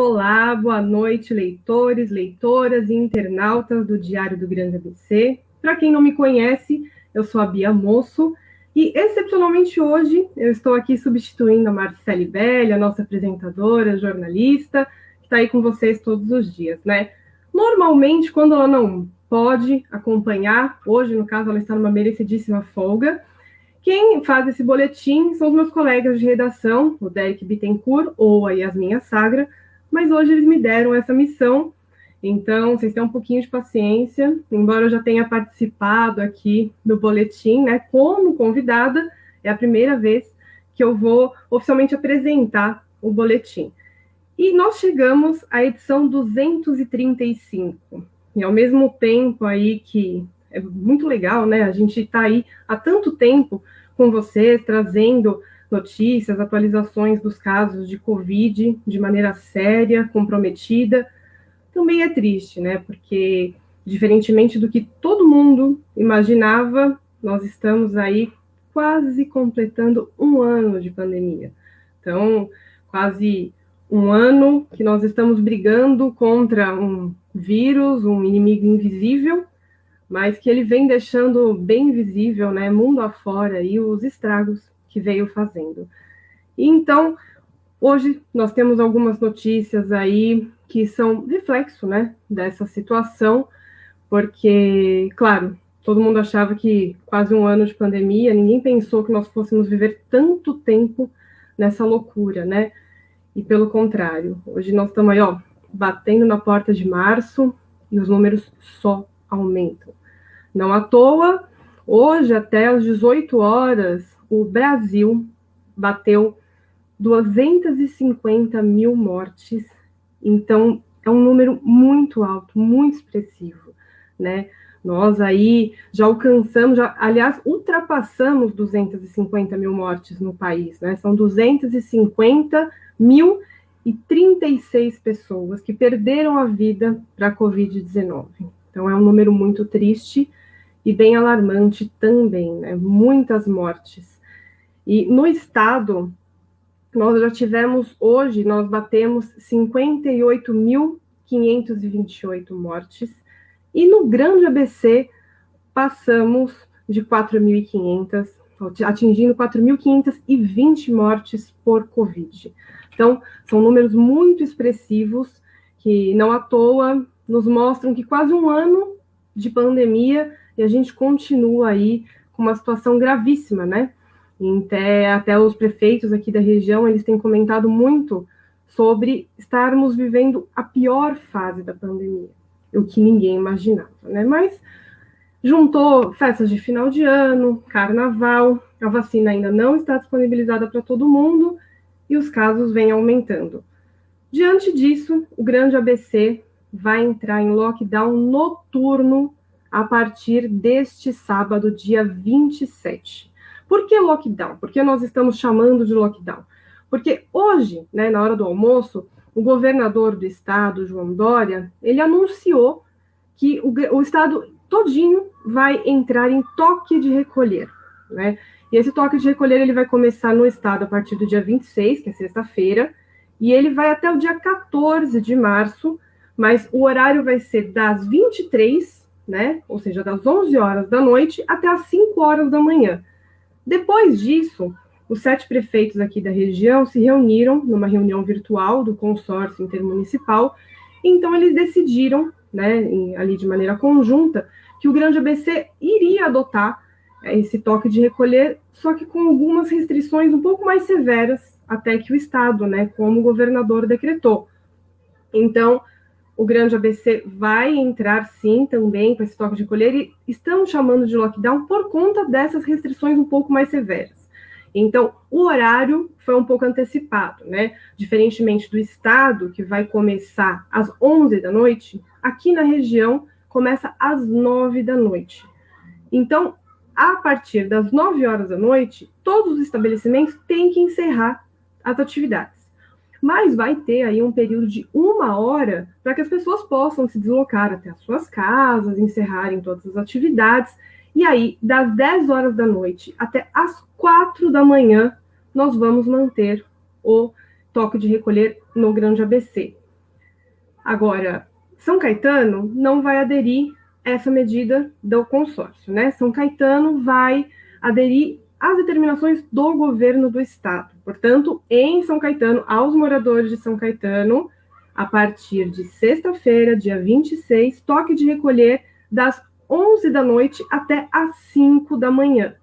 Olá, boa noite, leitores, leitoras e internautas do Diário do Grande ABC. Para quem não me conhece, eu sou a Bia Mosso e, excepcionalmente hoje, eu estou aqui substituindo a Marcele Belli, a nossa apresentadora, jornalista, que está aí com vocês todos os dias, né? Normalmente, quando ela não pode acompanhar, hoje, no caso, ela está numa merecidíssima folga, quem faz esse boletim são os meus colegas de redação, o Derek Bittencourt ou a Yasmin Sagra, mas hoje eles me deram essa missão, então vocês têm um pouquinho de paciência, embora eu já tenha participado aqui do boletim, né, como convidada, é a primeira vez que eu vou oficialmente apresentar o boletim. E nós chegamos à edição 235, e ao mesmo tempo aí que é muito legal, né, a gente está aí há tanto tempo com vocês, trazendo notícias, atualizações dos casos de Covid de maneira séria, comprometida, também é triste, né? Porque, diferentemente do que todo mundo imaginava, nós estamos aí quase completando um ano de pandemia. Então, quase um ano que nós estamos brigando contra um vírus, um inimigo invisível, mas que ele vem deixando bem visível, né, mundo afora, aí, os estragos que veio fazendo. E então, hoje nós temos algumas notícias aí que são reflexo, né, dessa situação, porque, claro, todo mundo achava que quase um ano de pandemia, ninguém pensou que nós fôssemos viver tanto tempo nessa loucura, né? E pelo contrário, hoje nós estamos aí, ó, batendo na porta de março e os números só aumentam. Não à toa, hoje até às 18 horas, o Brasil bateu 250 mil mortes, então é um número muito alto, muito expressivo, né? Nós aí já alcançamos, aliás, ultrapassamos 250 mil mortes no país, né? São 250.036 pessoas que perderam a vida para a Covid-19. Então é um número muito triste e bem alarmante também, né? Muitas mortes. E no estado, nós já tivemos, hoje, nós batemos 58.528 mortes, e no Grande ABC passamos de 4.500, atingindo 4.520 mortes por Covid. Então, são números muito expressivos, que não à toa nos mostram que quase um ano de pandemia e a gente continua aí com uma situação gravíssima, né? Até os prefeitos aqui da região, eles têm comentado muito sobre estarmos vivendo a pior fase da pandemia, o que ninguém imaginava, né? Mas juntou festas de final de ano, carnaval, a vacina ainda não está disponibilizada para todo mundo e os casos vêm aumentando. Diante disso, o Grande ABC vai entrar em lockdown noturno a partir deste sábado, dia 27. Por que lockdown? Por que nós estamos chamando de lockdown? Porque hoje, né, na hora do almoço, o governador do estado, João Dória, ele anunciou que o estado todinho vai entrar em toque de recolher, né? E esse toque de recolher ele vai começar no estado a partir do dia 26, que é sexta-feira, e ele vai até o dia 14 de março, mas o horário vai ser das 23, né? Ou seja, das 11 horas da noite até as 5 horas da manhã. Depois disso, os 7 prefeitos aqui da região se reuniram numa reunião virtual do consórcio intermunicipal, então eles decidiram, né, ali de maneira conjunta, que o Grande ABC iria adotar esse toque de recolher, só que com algumas restrições um pouco mais severas até que o Estado, né, como o governador decretou. Então, o Grande ABC vai entrar, sim, também com esse toque de recolher, e estamos chamando de lockdown por conta dessas restrições um pouco mais severas. Então, o horário foi um pouco antecipado, né? Diferentemente do estado, que vai começar às 11 da noite, aqui na região começa às 9 da noite. Então, a partir das 9 horas da noite, todos os estabelecimentos têm que encerrar as atividades. Mas vai ter aí um período de 1 hora para que as pessoas possam se deslocar até as suas casas, encerrarem todas as atividades. E aí, das 10 horas da noite até as 4 da manhã, nós vamos manter o toque de recolher no Grande ABC. Agora, São Caetano não vai aderir a essa medida do consórcio, né? São Caetano vai aderir às determinações do governo do estado. Portanto, em São Caetano, aos moradores de São Caetano, a partir de sexta-feira, dia 26, toque de recolher das 11 da noite até às 5 da manhã,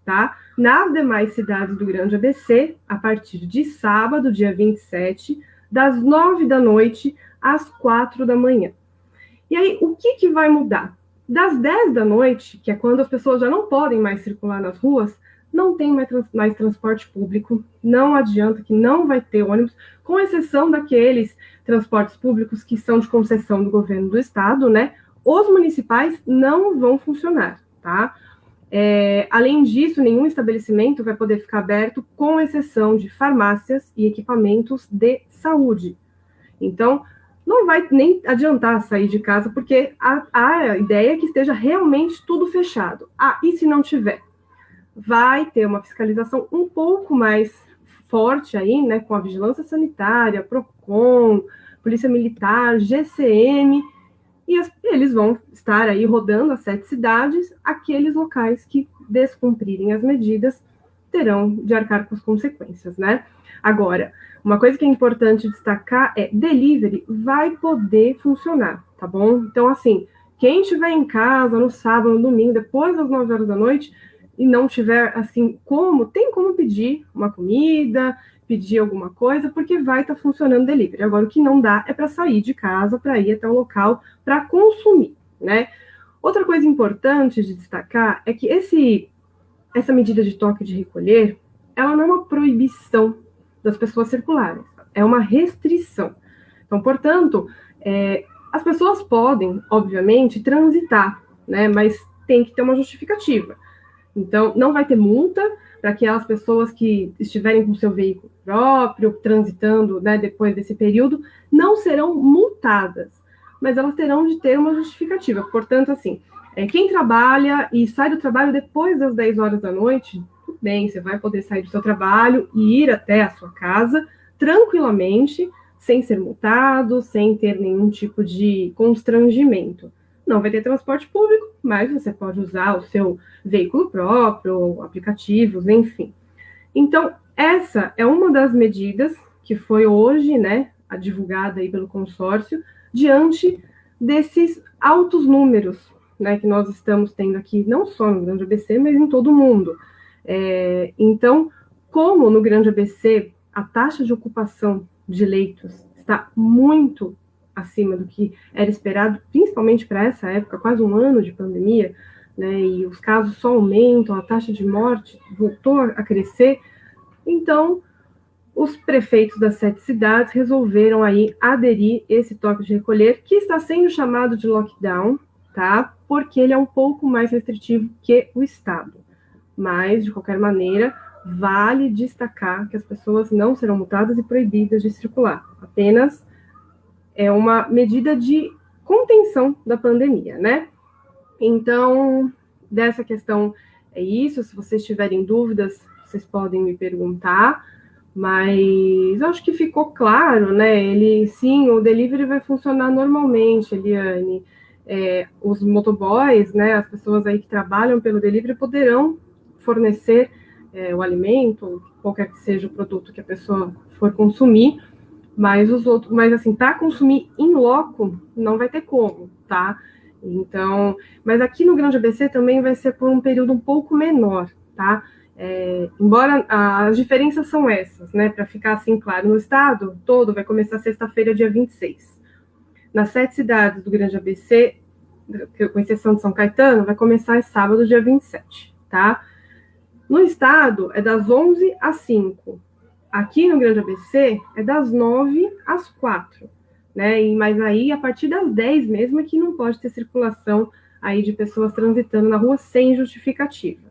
tá? Nas demais cidades do Grande ABC, a partir de sábado, dia 27, das 9 da noite às 4 da manhã. E aí, o que vai mudar? Das 10 da noite, que é quando as pessoas já não podem mais circular nas ruas, não tem mais transporte público, não adianta que não vai ter ônibus, com exceção daqueles transportes públicos que são de concessão do governo do estado, né? Os municipais não vão funcionar, tá? Além disso, nenhum estabelecimento vai poder ficar aberto, com exceção de farmácias e equipamentos de saúde. Então, não vai nem adiantar sair de casa, porque a ideia é que esteja realmente tudo fechado. E se não tiver? Vai ter uma fiscalização um pouco mais forte aí, né, com a vigilância sanitária, PROCON, Polícia Militar, GCM, e eles vão estar aí rodando as 7 cidades. Aqueles locais que descumprirem as medidas terão de arcar com as consequências, né? Agora, uma coisa que é importante destacar é: delivery vai poder funcionar, tá bom? Então, assim, quem estiver em casa no sábado, no domingo, depois das 9 horas da noite, e não tiver, assim, tem como pedir uma comida, pedir alguma coisa, porque vai estar funcionando delivery. Agora, o que não dá é para sair de casa, para ir até o local, para consumir, né? Outra coisa importante de destacar é que essa medida de toque de recolher, ela não é uma proibição das pessoas circularem, é uma restrição. Então, portanto, as pessoas podem, obviamente, transitar, né? Mas tem que ter uma justificativa. Então, não vai ter multa para aquelas pessoas que estiverem com seu veículo próprio, transitando, né, depois desse período, não serão multadas, mas elas terão de ter uma justificativa. Portanto, assim, quem trabalha e sai do trabalho depois das 10 horas da noite, tudo bem, você vai poder sair do seu trabalho e ir até a sua casa tranquilamente, sem ser multado, sem ter nenhum tipo de constrangimento. Não vai ter transporte público, mas você pode usar o seu veículo próprio, aplicativos, enfim. Então, essa é uma das medidas que foi hoje, né, divulgada aí pelo consórcio, diante desses altos números, né, que nós estamos tendo aqui, não só no Grande ABC, mas em todo o mundo. Então, como no Grande ABC a taxa de ocupação de leitos está muito acima do que era esperado, principalmente para essa época, quase um ano de pandemia, né, e os casos só aumentam, a taxa de morte voltou a crescer. Então, os prefeitos das 7 cidades resolveram aí aderir esse toque de recolher, que está sendo chamado de lockdown, tá? Porque ele é um pouco mais restritivo que o estado. Mas, de qualquer maneira, vale destacar que as pessoas não serão multadas e proibidas de circular. Apenas é uma medida de contenção da pandemia, né? Então, dessa questão é isso. Se vocês tiverem dúvidas, vocês podem me perguntar, mas acho que ficou claro, né? Sim, o delivery vai funcionar normalmente, Eliane. Os motoboys, né, as pessoas aí que trabalham pelo delivery poderão fornecer o alimento, qualquer que seja o produto que a pessoa for consumir, mas assim, para consumir in loco, não vai ter como, tá? Então, mas aqui no Grande ABC também vai ser por um período um pouco menor, tá? Embora as diferenças são essas, né? Para ficar assim claro, no estado todo vai começar sexta-feira, dia 26. Nas 7 cidades do Grande ABC, com exceção de São Caetano, vai começar sábado, dia 27, tá? No estado, é das 11 às 5. Aqui no Grande ABC, é das 9 às 4, né? Mas aí, a partir das 10 mesmo, é que não pode ter circulação aí de pessoas transitando na rua sem justificativa.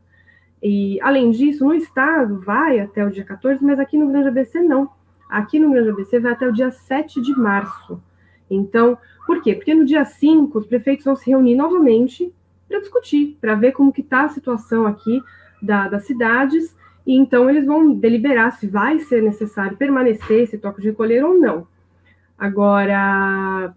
E, além disso, no estado, vai até o dia 14, mas aqui no Grande ABC, não. Aqui no Grande ABC vai até o dia 7 de março. Então, por quê? Porque no dia 5, os prefeitos vão se reunir novamente para discutir, para ver como que está a situação aqui das cidades, e então eles vão deliberar se vai ser necessário permanecer esse toque de recolher ou não. Agora,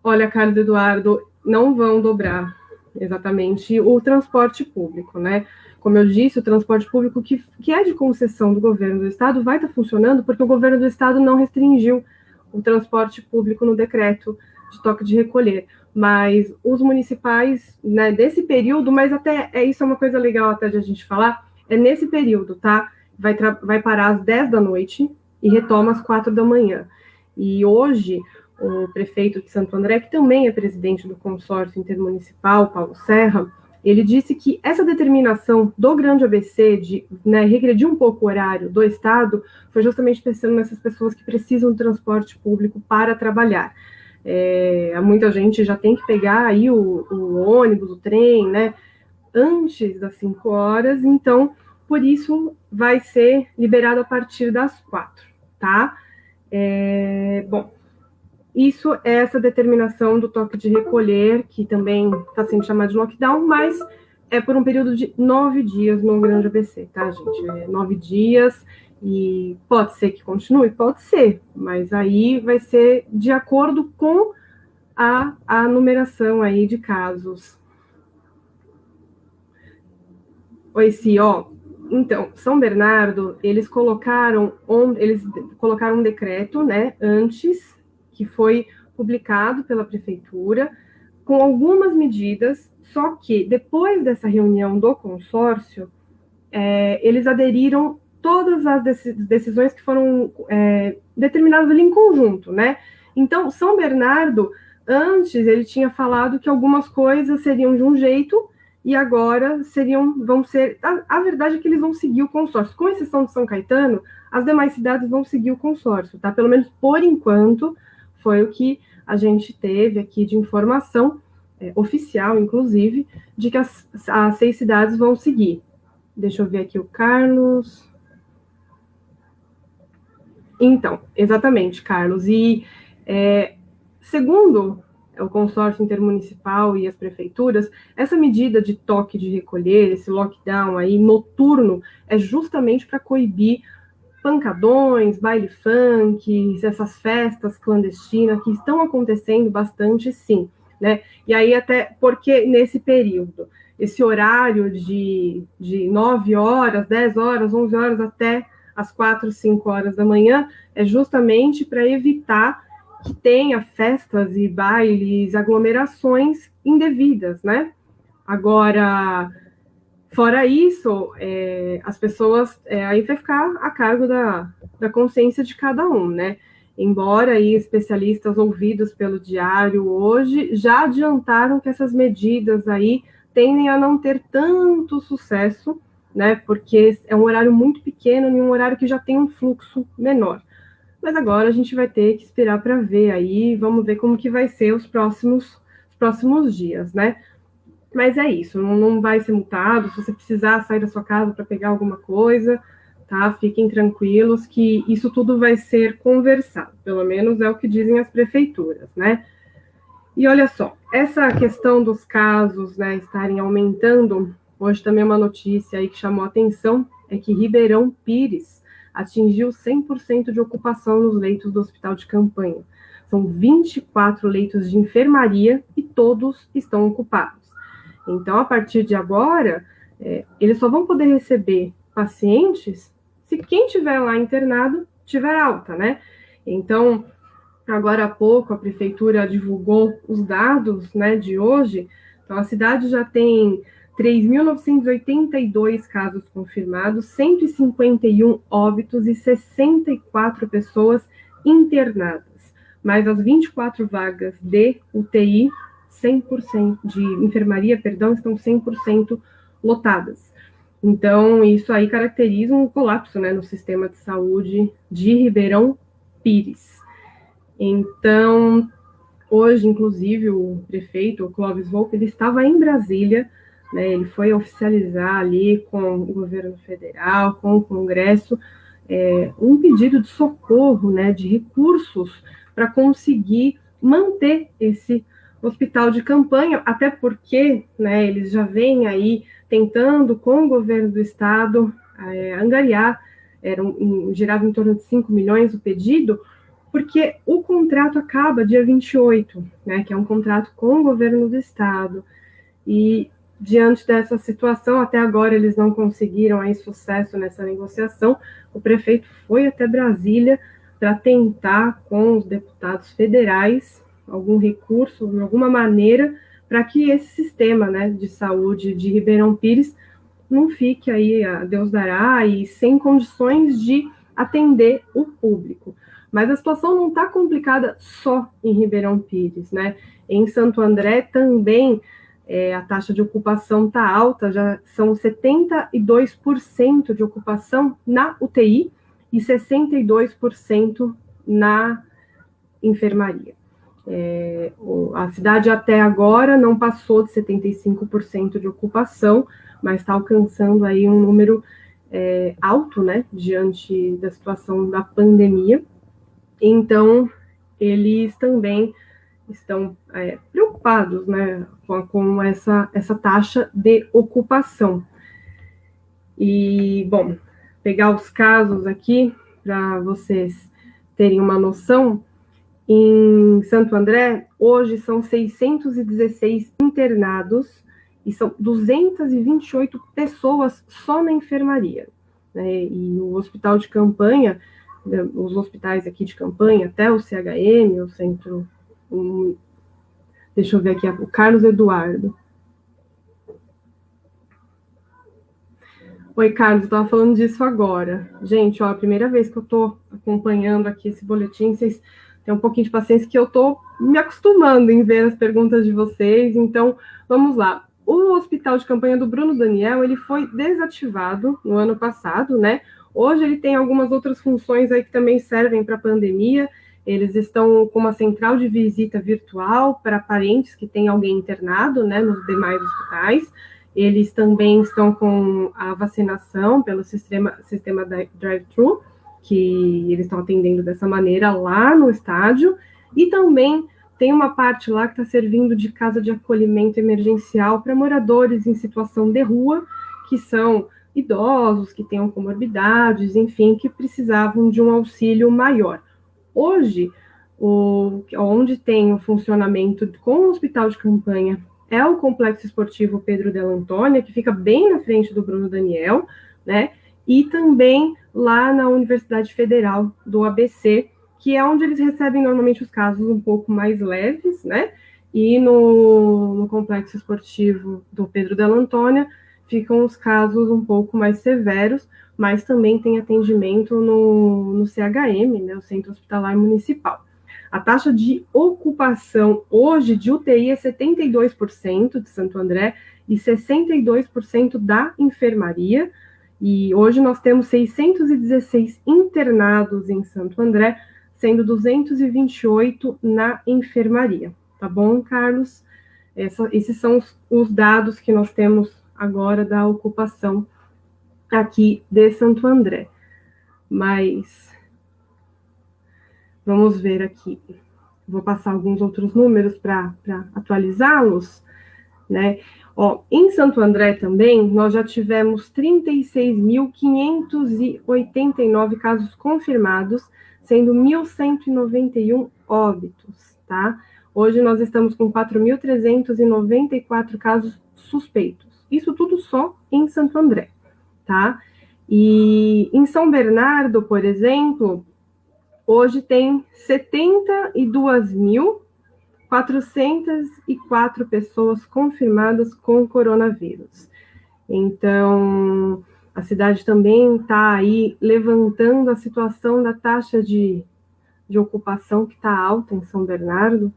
Olha, Carlos Eduardo, não vão dobrar exatamente o transporte público, né? Como eu disse, o transporte público que é de concessão do governo do estado vai estar funcionando porque o governo do estado não restringiu o transporte público no decreto de toque de recolher. Mas os municipais, né, desse período, mas até isso é uma coisa legal até de a gente falar, é nesse período, tá? Vai parar às 10 da noite e retoma às 4 da manhã. E hoje, o prefeito de Santo André, que também é presidente do consórcio intermunicipal, Paulo Serra, ele disse que essa determinação do Grande ABC de, né, regredir um pouco o horário do Estado foi justamente pensando nessas pessoas que precisam do transporte público para trabalhar. Muita gente já tem que pegar aí o ônibus, o trem, né, antes das 5 horas, então, por isso, vai ser liberado a partir das 4, tá? Bom, isso é essa determinação do toque de recolher, que também está sendo chamado de lockdown, mas é por um período de 9 dias no Grande ABC, tá, gente? 9 dias, e pode ser que continue? Pode ser, mas aí vai ser de acordo com a numeração aí de casos. Oi, Si, ó. Então, São Bernardo, eles colocaram um decreto, né, antes, que foi publicado pela prefeitura, com algumas medidas, só que depois dessa reunião do consórcio, eles aderiram todas as decisões que foram determinadas ali em conjunto, né? Então, São Bernardo, antes, ele tinha falado que algumas coisas seriam de um jeito e agora vão ser... A verdade é que eles vão seguir o consórcio. Com exceção de São Caetano, as demais cidades vão seguir o consórcio, tá? Pelo menos por enquanto, foi o que a gente teve aqui de informação, oficial, inclusive, de que as 6 cidades vão seguir. Deixa eu ver aqui o Carlos. Então, exatamente, Carlos. E segundo o consórcio intermunicipal e as prefeituras, essa medida de toque de recolher, esse lockdown aí noturno, é justamente para coibir pancadões, baile funk, essas festas clandestinas que estão acontecendo bastante, sim, né? E aí até porque nesse período, esse horário de 9 horas, 10 horas, 11 horas até as 4, 5 horas da manhã, é justamente para evitar que tenha festas e bailes, aglomerações indevidas, né? Agora, fora isso, as pessoas, aí vai ficar a cargo da consciência de cada um, né? Embora aí especialistas ouvidos pelo Diário hoje já adiantaram que essas medidas aí tendem a não ter tanto sucesso, né? Porque é um horário muito pequeno e um horário que já tem um fluxo menor. Mas agora a gente vai ter que esperar para ver aí, vamos ver como que vai ser os próximos dias, né? Mas é isso, não vai ser multado. Se você precisar sair da sua casa para pegar alguma coisa, tá? Fiquem tranquilos que isso tudo vai ser conversado, pelo menos é o que dizem as prefeituras, né? E olha só, essa questão dos casos, né, estarem aumentando, hoje também uma notícia aí que chamou a atenção, é que Ribeirão Pires atingiu 100% de ocupação nos leitos do hospital de campanha. São 24 leitos de enfermaria e todos estão ocupados. Então, a partir de agora, eles só vão poder receber pacientes se quem tiver lá internado tiver alta, né? Então, agora há pouco, a prefeitura divulgou os dados, né, de hoje. Então, a cidade já tem 3.982 casos confirmados, 151 óbitos e 64 pessoas internadas. Mais as 24 vagas de UTI, 100% de enfermaria, perdão, estão 100% lotadas. Então, isso aí caracteriza um colapso, né, no sistema de saúde de Ribeirão Pires. Então, hoje, inclusive, o prefeito, o Clóvis Volpe, ele estava em Brasília, né, ele foi oficializar ali com o governo federal, com o Congresso, um pedido de socorro, né, de recursos para conseguir manter esse hospital de campanha, até porque, né, eles já vêm aí tentando, com o governo do estado, angariar, girava em torno de 5 milhões o pedido, porque o contrato acaba dia 28, né, que é um contrato com o governo do estado. E diante dessa situação, até agora eles não conseguiram aí sucesso nessa negociação. O prefeito foi até Brasília para tentar com os deputados federais algum recurso, de alguma maneira, para que esse sistema, né, de saúde de Ribeirão Pires não fique aí, a Deus dará, e sem condições de atender o público. Mas a situação não está complicada só em Ribeirão Pires, né? Em Santo André também a taxa de ocupação está alta, já são 72% de ocupação na UTI e 62% na enfermaria. A cidade até agora não passou de 75% de ocupação, mas está alcançando aí um número alto, né, diante da situação da pandemia. Então, eles também estão preocupados, né, com essa taxa de ocupação. E, bom, pegar os casos aqui para vocês terem uma noção. Em Santo André, hoje são 616 internados e são 228 pessoas só na enfermaria, né? E o hospital de campanha, os hospitais aqui de campanha, até o CHM, o centro, deixa eu ver aqui, o Carlos Eduardo. Oi, Carlos, eu estava falando disso agora. Gente, ó, a primeira vez que eu estou acompanhando aqui esse boletim, vocês têm um pouquinho de paciência que eu estou me acostumando em ver as perguntas de vocês. Então, vamos lá. O hospital de campanha do Bruno Daniel, ele foi desativado no ano passado, né? Hoje ele tem algumas outras funções aí que também servem para a pandemia. Eles estão com uma central de visita virtual para parentes que têm alguém internado, né, nos demais hospitais. Eles também estão com a vacinação pelo sistema drive-thru, que eles estão atendendo dessa maneira lá no estádio, e também tem uma parte lá que está servindo de casa de acolhimento emergencial para moradores em situação de rua, que são idosos, que tenham comorbidades, enfim, que precisavam de um auxílio maior. Hoje, onde tem o funcionamento com o hospital de campanha é o Complexo Esportivo Pedro Della Antônia, que fica bem na frente do Bruno Daniel, né? E também lá na Universidade Federal do ABC, que é onde eles recebem normalmente os casos um pouco mais leves, né? E no Complexo Esportivo do Pedro Della Antônia ficam os casos um pouco mais severos, mas também tem atendimento no CHM, né? O Centro Hospitalar Municipal. A taxa de ocupação hoje de UTI é 72% de Santo André e 62% da enfermaria. E hoje nós temos 616 internados em Santo André, sendo 228 na enfermaria. Tá bom, Carlos? Esses são os dados que nós temos agora da ocupação aqui de Santo André. Mas vamos ver aqui. Vou passar alguns outros números para atualizá-los, né? Ó, em Santo André também, nós já tivemos 36.589 casos confirmados, sendo 1.191 óbitos, tá? Hoje nós estamos com 4.394 casos suspeitos. Isso tudo só em Santo André, tá? E em São Bernardo, por exemplo, hoje tem 72.404 pessoas confirmadas com coronavírus. Então, a cidade também está aí levantando a situação da taxa de ocupação que está alta em São Bernardo,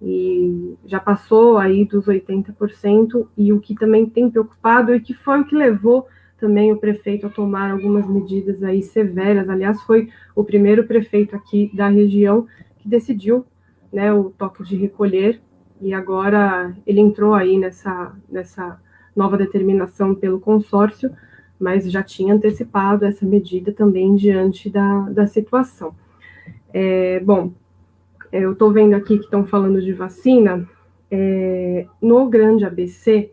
e já passou aí dos 80%, e o que também tem preocupado e que foi o que levou também o prefeito a tomar algumas medidas aí severas. Aliás, foi o primeiro prefeito aqui da região que decidiu, né, o toque de recolher, e agora ele entrou aí nessa nova determinação pelo consórcio, mas já tinha antecipado essa medida também diante da situação. Bom, eu estou vendo aqui que estão falando de vacina. No Grande ABC,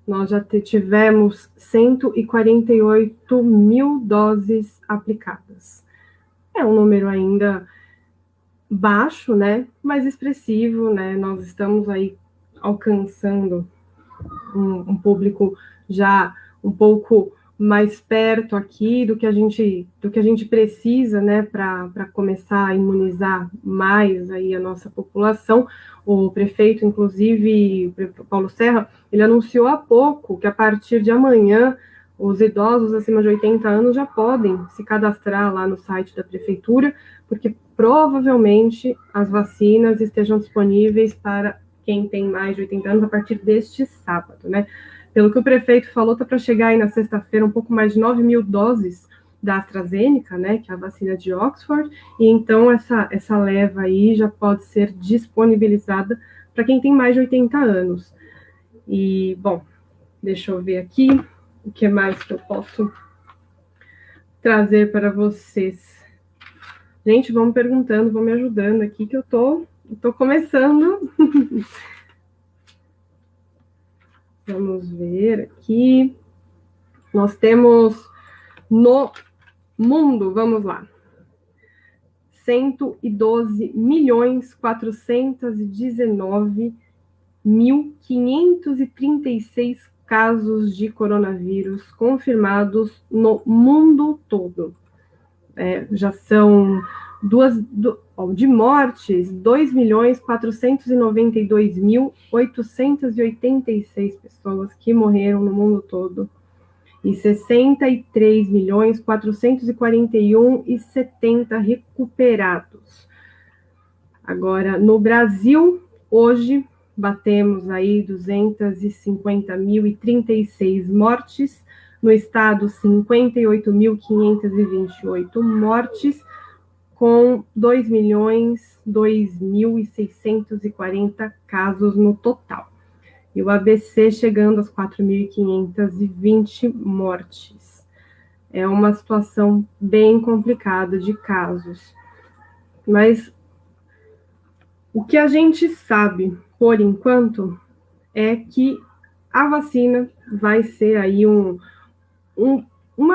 nós já tivemos 148 mil doses aplicadas. É um número ainda baixo, né, mas expressivo, né, nós estamos aí alcançando um público já um pouco mais perto aqui do que a gente precisa, né, para começar a imunizar mais aí a nossa população. O prefeito, inclusive, o prefeito Paulo Serra, ele anunciou há pouco que a partir de amanhã os idosos acima de 80 anos já podem se cadastrar lá no site da prefeitura, porque provavelmente as vacinas estejam disponíveis para quem tem mais de 80 anos a partir deste sábado, né? Pelo que o prefeito falou, está para chegar aí na sexta-feira um pouco mais de 9 mil doses da AstraZeneca, né, que é a vacina de Oxford, e então essa leva aí já pode ser disponibilizada para quem tem mais de 80 anos. E, bom, deixa eu ver aqui o que mais que eu posso trazer para vocês. Gente, vão me perguntando, vão me ajudando aqui, que eu tô começando. Vamos ver aqui. Nós temos no mundo, vamos lá, 112.419.536 casos de coronavírus confirmados no mundo todo. Já são de mortes, 2.492.886 pessoas que morreram no mundo todo e 63.441.070 recuperados. Agora, no Brasil, hoje, batemos aí 250.036 mortes, no estado, 58.528 mortes, com 2.002.640 casos no total. E o ABC chegando às 4.520 mortes. É uma situação bem complicada de casos. Mas o que a gente sabe, por enquanto, é que a vacina vai ser aí uma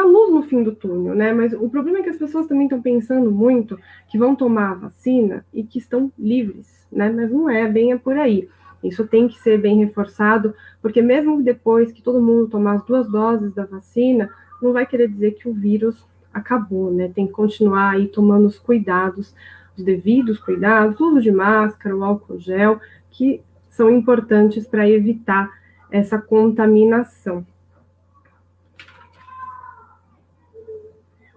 luz no fim do túnel, né? Mas o problema é que as pessoas também estão pensando muito que vão tomar a vacina e que estão livres, né? Mas não é bem por aí. Isso tem que ser bem reforçado, porque mesmo depois que todo mundo tomar as 2 doses da vacina, não vai querer dizer que o vírus acabou, né? Tem que continuar aí tomando os cuidados, os devidos cuidados, uso de máscara, o álcool gel, que são importantes para evitar essa contaminação.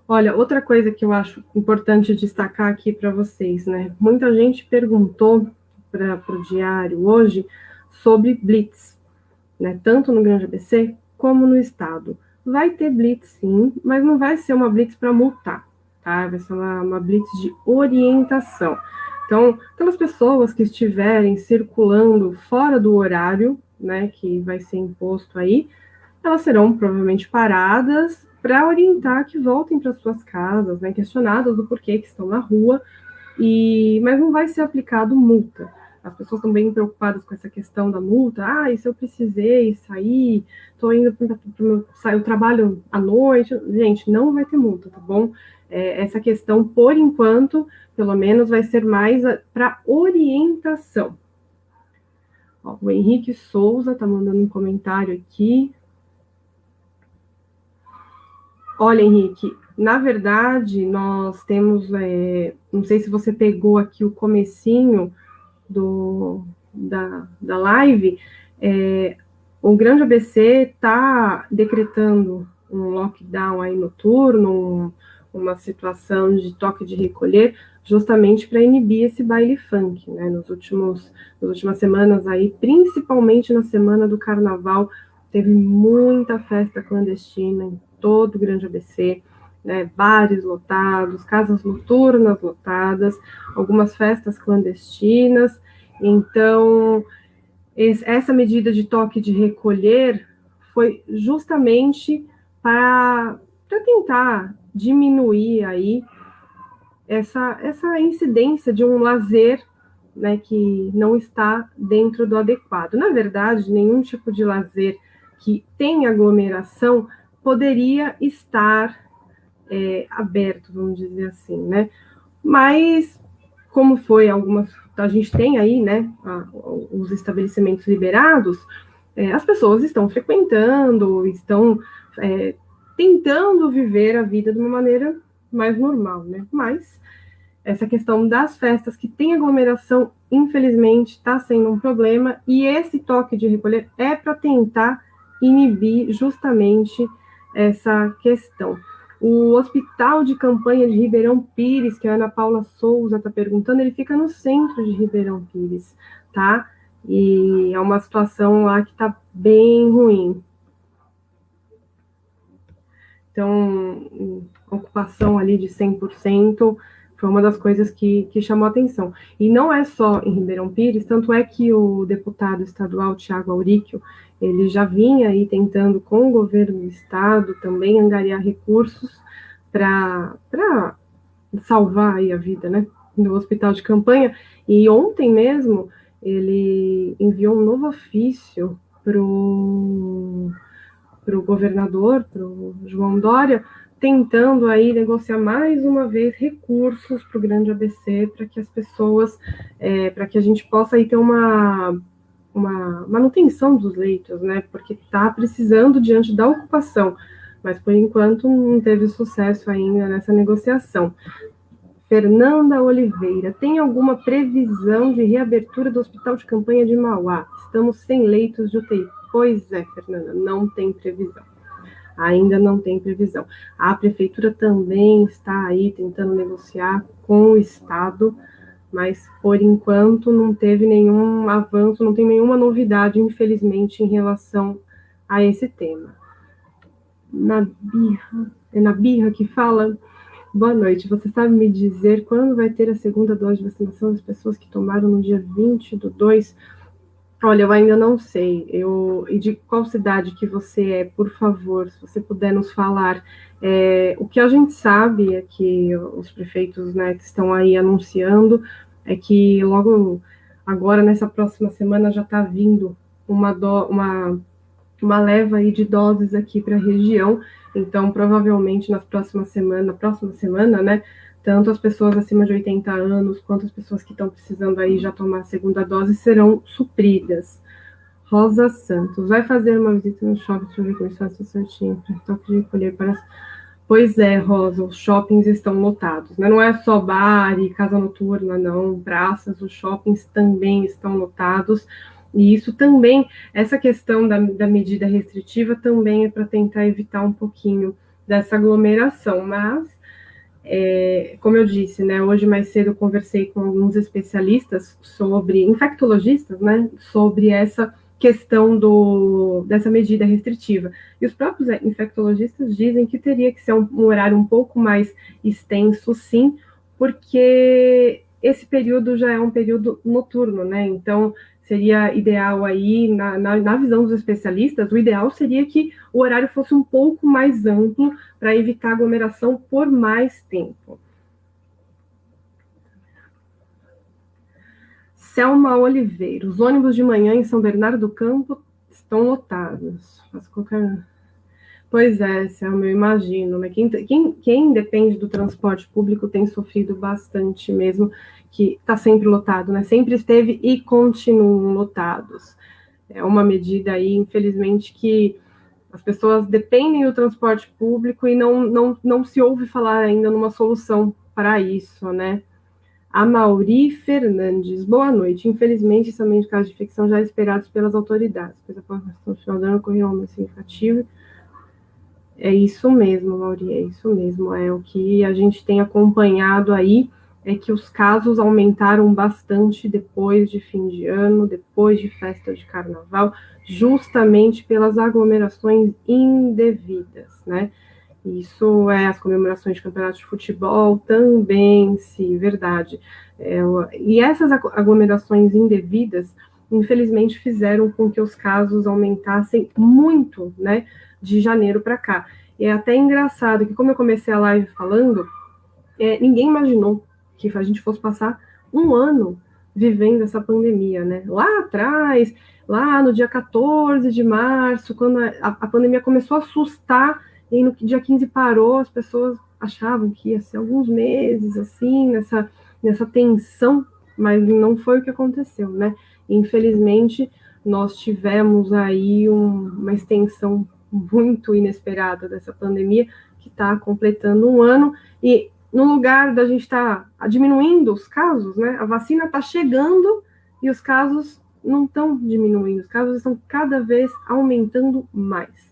Olha, outra coisa que eu acho importante destacar aqui para vocês, né? Muita gente perguntou para o Diário hoje sobre Blitz, né? Tanto no Grande ABC como no Estado. Vai ter Blitz, sim, mas não vai ser uma Blitz para multar, tá? Vai ser uma Blitz de orientação. Então, aquelas pessoas que estiverem circulando fora do horário, né, que vai ser imposto aí, elas serão provavelmente paradas para orientar que voltem para suas casas, né, questionadas do porquê que estão na rua, mas não vai ser aplicado multa. As pessoas estão bem preocupadas com essa questão da multa. E se eu precisei sair, estou indo para eu trabalho à noite. Gente, não vai ter multa, tá bom? Essa questão, por enquanto, pelo menos, vai ser mais para orientação. Ó, o Henrique Souza está mandando um comentário aqui. Olha, Henrique, na verdade, nós temos, não sei se você pegou aqui o comecinho da live, o Grande ABC está decretando um lockdown aí noturno, uma situação de toque de recolher, justamente para inibir esse baile funk, né? Nas últimas semanas aí, principalmente na semana do Carnaval, teve muita festa clandestina em todo o Grande ABC, né? Bares lotados, casas noturnas lotadas, algumas festas clandestinas. Então, essa medida de toque de recolher foi justamente para tentar diminuir aí essa incidência de um lazer, né, que não está dentro do adequado. Na verdade, nenhum tipo de lazer que tem aglomeração poderia estar aberto, vamos dizer assim, né? Mas como foi a gente tem aí, né, os estabelecimentos liberados, as pessoas estão frequentando, estão tentando viver a vida de uma maneira mais normal, né? Mas essa questão das festas que tem aglomeração, infelizmente, está sendo um problema, e esse toque de recolher é para tentar inibir justamente essa questão. O Hospital de Campanha de Ribeirão Pires, que a Ana Paula Souza está perguntando, ele fica no centro de Ribeirão Pires, tá? E é uma situação lá que está bem ruim. Então, a ocupação ali de 100% foi uma das coisas que chamou a atenção. E não é só em Ribeirão Pires, tanto é que o deputado estadual Tiago Auríquio, ele já vinha aí tentando com o governo do estado também angariar recursos para salvar aí a vida, né, do hospital de campanha. E ontem mesmo ele enviou um novo ofício para o governador, para o João Dória, tentando aí negociar mais uma vez recursos para o Grande ABC, para que as pessoas, para que a gente possa aí ter uma manutenção dos leitos, né? Porque está precisando diante da ocupação, mas por enquanto não teve sucesso ainda nessa negociação. Fernanda Oliveira, tem alguma previsão de reabertura do Hospital de Campanha de Mauá? Estamos sem leitos de UTI. Pois é, Fernanda, não tem previsão. Ainda não tem previsão. A prefeitura também está aí tentando negociar com o Estado, mas por enquanto não teve nenhum avanço, não tem nenhuma novidade, infelizmente, em relação a esse tema. Na birra que fala. Boa noite. Você sabe me dizer quando vai ter a segunda dose de vacinação das pessoas que tomaram no dia 20/2? Olha, eu ainda não sei. E de qual cidade que você é, por favor, se você puder nos falar. O que a gente sabe é que os prefeitos, né, que estão aí anunciando é que logo agora, nessa próxima semana, já está vindo uma leva aí de doses aqui para a região. Então, provavelmente na próxima semana, né, tanto as pessoas acima de 80 anos quanto as pessoas que estão precisando aí já tomar a segunda dose serão supridas. Rosa Santos, vai fazer uma visita no shopping, deixa eu ver como está certinho, toque de recolher para... Pois é, Rosa, os shoppings estão lotados, né? Não é só bar e casa noturna, não, praças, os shoppings também estão lotados. E isso também, essa questão da medida restritiva também é para tentar evitar um pouquinho dessa aglomeração, mas, como eu disse, né, hoje mais cedo eu conversei com alguns especialistas infectologistas, né, sobre essa questão dessa medida restritiva. E os próprios infectologistas dizem que teria que ser um horário um pouco mais extenso, sim, porque esse período já é um período noturno, né, então seria ideal aí, na visão dos especialistas, o ideal seria que o horário fosse um pouco mais amplo para evitar aglomeração por mais tempo. Selma Oliveira, os ônibus de manhã em São Bernardo do Campo estão lotados. Pois é, Selma, eu imagino, né? Quem depende do transporte público tem sofrido bastante mesmo, que está sempre lotado, né? Sempre esteve e continuam lotados. É uma medida aí, infelizmente, que as pessoas dependem do transporte público e não se ouve falar ainda numa solução para isso, né? A Mauri Fernandes, boa noite. Infelizmente, esse aumento de casos de infecção já é esperado pelas autoridades, pois a população final do ano ocorreu um aumento significativo. É isso mesmo, Mauri, é isso mesmo. É o que a gente tem acompanhado aí, é que os casos aumentaram bastante depois de fim de ano, depois de festa de carnaval, justamente pelas aglomerações indevidas, né? Isso as comemorações de campeonatos de futebol também, sim, verdade. E essas aglomerações indevidas, infelizmente, fizeram com que os casos aumentassem muito, né, de janeiro para cá. E é até engraçado que, como eu comecei a live falando, ninguém imaginou que a gente fosse passar um ano vivendo essa pandemia, né? Lá atrás, lá no dia 14 de março, quando a pandemia começou a assustar, e no dia 15 parou, as pessoas achavam que ia ser alguns meses, assim, nessa tensão, mas não foi o que aconteceu, né? Infelizmente, nós tivemos aí uma extensão muito inesperada dessa pandemia, que está completando um ano, e no lugar da gente estar diminuindo os casos, né? A vacina está chegando e os casos não estão diminuindo, os casos estão cada vez aumentando mais.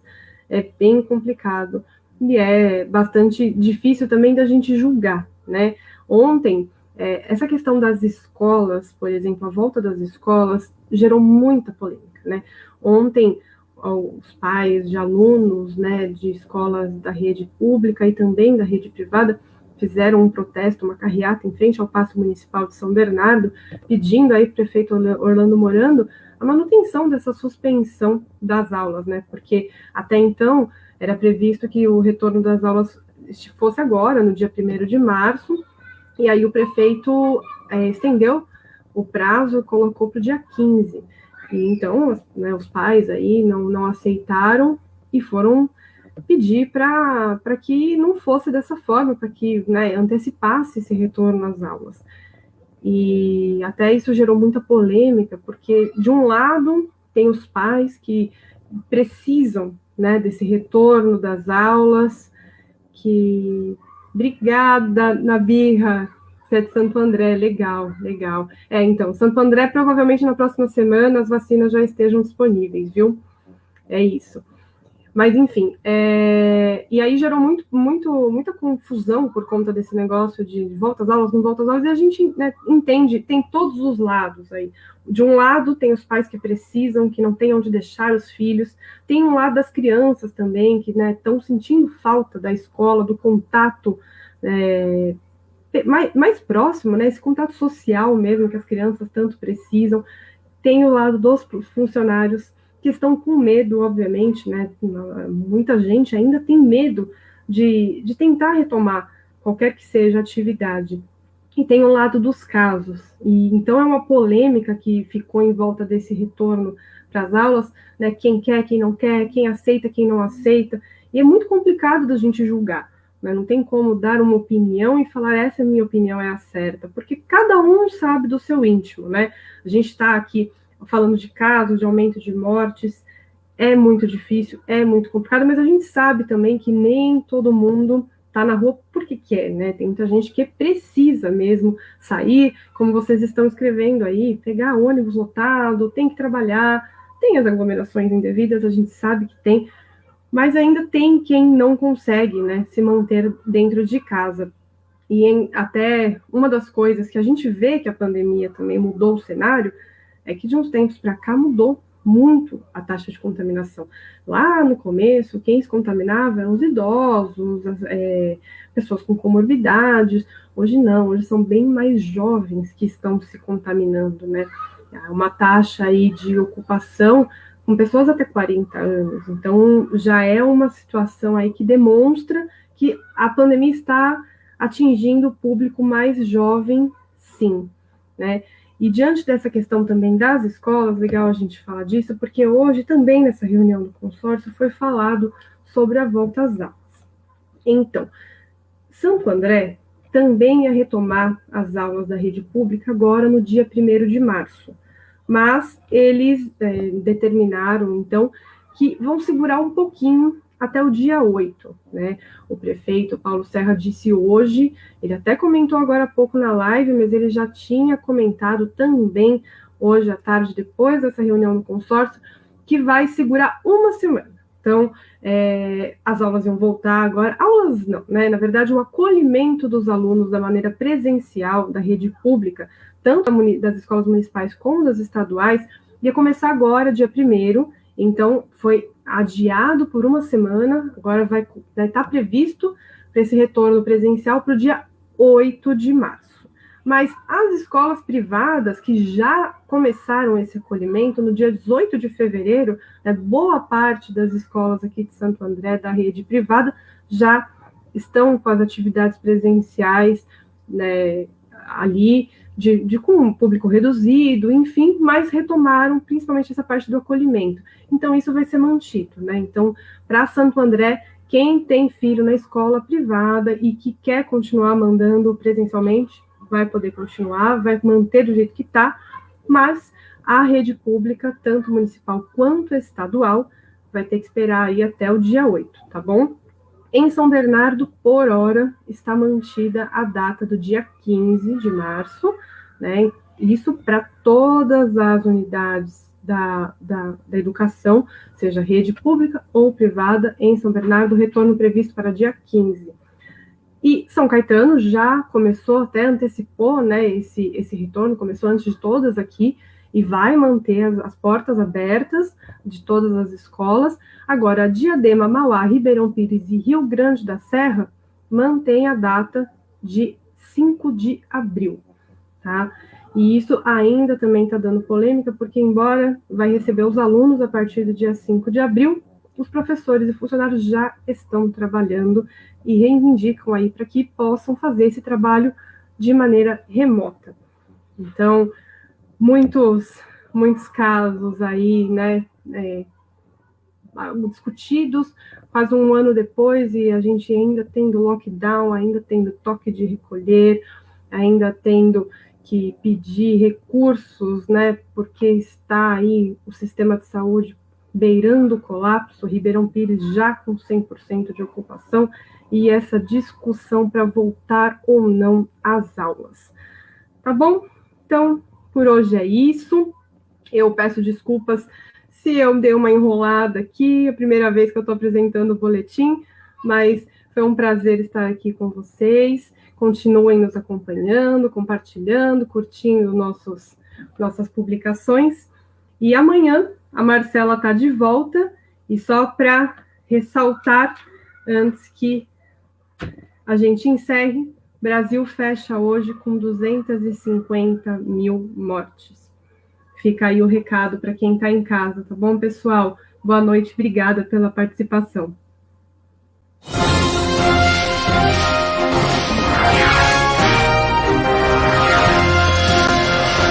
É bem complicado e é bastante difícil também da gente julgar, né? Ontem, essa questão das escolas, por exemplo, a volta das escolas gerou muita polêmica, né? Ontem, os pais de alunos, né, de escolas da rede pública e também da rede privada fizeram um protesto, uma carreata em frente ao Paço Municipal de São Bernardo, pedindo aí para o prefeito Orlando Morando a manutenção dessa suspensão das aulas, né? Porque até então era previsto que o retorno das aulas fosse agora, no dia 1º de março, e aí o prefeito estendeu o prazo, colocou para o dia 15. E então, né, os pais aí não aceitaram e foram pedir para que não fosse dessa forma, para que, né, antecipasse esse retorno às aulas. E até isso gerou muita polêmica, porque, de um lado, tem os pais que precisam, né, desse retorno das aulas, que obrigada, Nabirra, você é de Santo André, legal, legal. Então, Santo André, provavelmente na próxima semana as vacinas já estejam disponíveis, viu? É isso. Mas, enfim, e aí gerou muita confusão por conta desse negócio de volta às aulas, não volta às aulas, e a gente, né, entende, tem todos os lados aí. De um lado, tem os pais que precisam, que não têm onde deixar os filhos, tem um lado das crianças também, que estão sentindo falta da escola, do contato mais próximo, né, esse contato social mesmo que as crianças tanto precisam. Tem o lado dos funcionários que estão com medo, obviamente, né? Muita gente ainda tem medo de tentar retomar qualquer que seja a atividade. E tem o lado dos casos. E então é uma polêmica que ficou em volta desse retorno para as aulas, né? Quem quer, quem não quer, quem aceita, quem não aceita. E é muito complicado da gente julgar. Né? Não tem como dar uma opinião e falar essa minha opinião é a certa, porque cada um sabe do seu íntimo, né? A gente está aqui falando de casos, de aumento de mortes, é muito difícil, é muito complicado, mas a gente sabe também que nem todo mundo está na rua porque quer, né? Tem muita gente que precisa mesmo sair, como vocês estão escrevendo aí, pegar ônibus lotado, tem que trabalhar, tem as aglomerações indevidas, a gente sabe que tem, mas ainda tem quem não consegue, né, se manter dentro de casa. E até uma das coisas que a gente vê que a pandemia também mudou o cenário é que de uns tempos para cá mudou muito a taxa de contaminação. Lá no começo, quem se contaminava eram os idosos, pessoas com comorbidades. Hoje não, hoje são bem mais jovens que estão se contaminando, né? Uma taxa aí de ocupação com pessoas até 40 anos. Então, já é uma situação aí que demonstra que a pandemia está atingindo o público mais jovem, sim, né? E diante dessa questão também das escolas, legal a gente falar disso, porque hoje também nessa reunião do consórcio foi falado sobre a volta às aulas. Então, Santo André também ia retomar as aulas da rede pública agora no dia 1º de março, mas eles determinaram, então, que vão segurar um pouquinho até o dia 8, né? O prefeito Paulo Serra disse hoje, ele até comentou agora há pouco na live, mas ele já tinha comentado também hoje à tarde, depois dessa reunião do consórcio, que vai segurar uma semana. Então, as aulas iam voltar agora, aulas não, né? Na verdade, o acolhimento dos alunos da maneira presencial da rede pública, tanto das escolas municipais como das estaduais, ia começar agora, dia 1º, então foi adiado por uma semana, agora vai estar previsto para esse retorno presencial para o dia 8 de março. Mas as escolas privadas que já começaram esse acolhimento no dia 18 de fevereiro, boa parte das escolas aqui de Santo André, da rede privada, já estão com as atividades presenciais, né, ali, com um público reduzido, enfim, mas retomaram principalmente essa parte do acolhimento. Então, isso vai ser mantido, né? Então, para Santo André, quem tem filho na escola privada e que quer continuar mandando presencialmente, vai poder continuar, vai manter do jeito que está, mas a rede pública, tanto municipal quanto estadual, vai ter que esperar aí até o dia 8, tá bom? Em São Bernardo, por hora, está mantida a data do dia 15 de março, né? Isso para todas as unidades da educação, seja rede pública ou privada, em São Bernardo, retorno previsto para dia 15. E São Caetano já começou, até antecipou, né, esse retorno, começou antes de todas aqui, e vai manter as portas abertas de todas as escolas. Agora, Diadema, Mauá, Ribeirão Pires e Rio Grande da Serra mantém a data de 5 de abril, tá? E isso ainda também está dando polêmica, porque embora vai receber os alunos a partir do dia 5 de abril, os professores e funcionários já estão trabalhando e reivindicam aí para que possam fazer esse trabalho de maneira remota. Então, muitos casos aí, né, discutidos, quase um ano depois, e a gente ainda tendo lockdown, ainda tendo toque de recolher, ainda tendo que pedir recursos, né, porque está aí o sistema de saúde beirando o colapso, Ribeirão Pires já com 100% de ocupação, e essa discussão para voltar ou não às aulas. Tá bom? Então, por hoje é isso. Eu peço desculpas se eu dei uma enrolada aqui, é a primeira vez que eu estou apresentando o boletim, mas foi um prazer estar aqui com vocês. Continuem nos acompanhando, compartilhando, curtindo nossas publicações. E amanhã a Marcela está de volta, e só para ressaltar, antes que a gente encerre, Brasil fecha hoje com 250 mil mortes. Fica aí o recado para quem está em casa, tá bom, pessoal? Boa noite, obrigada pela participação.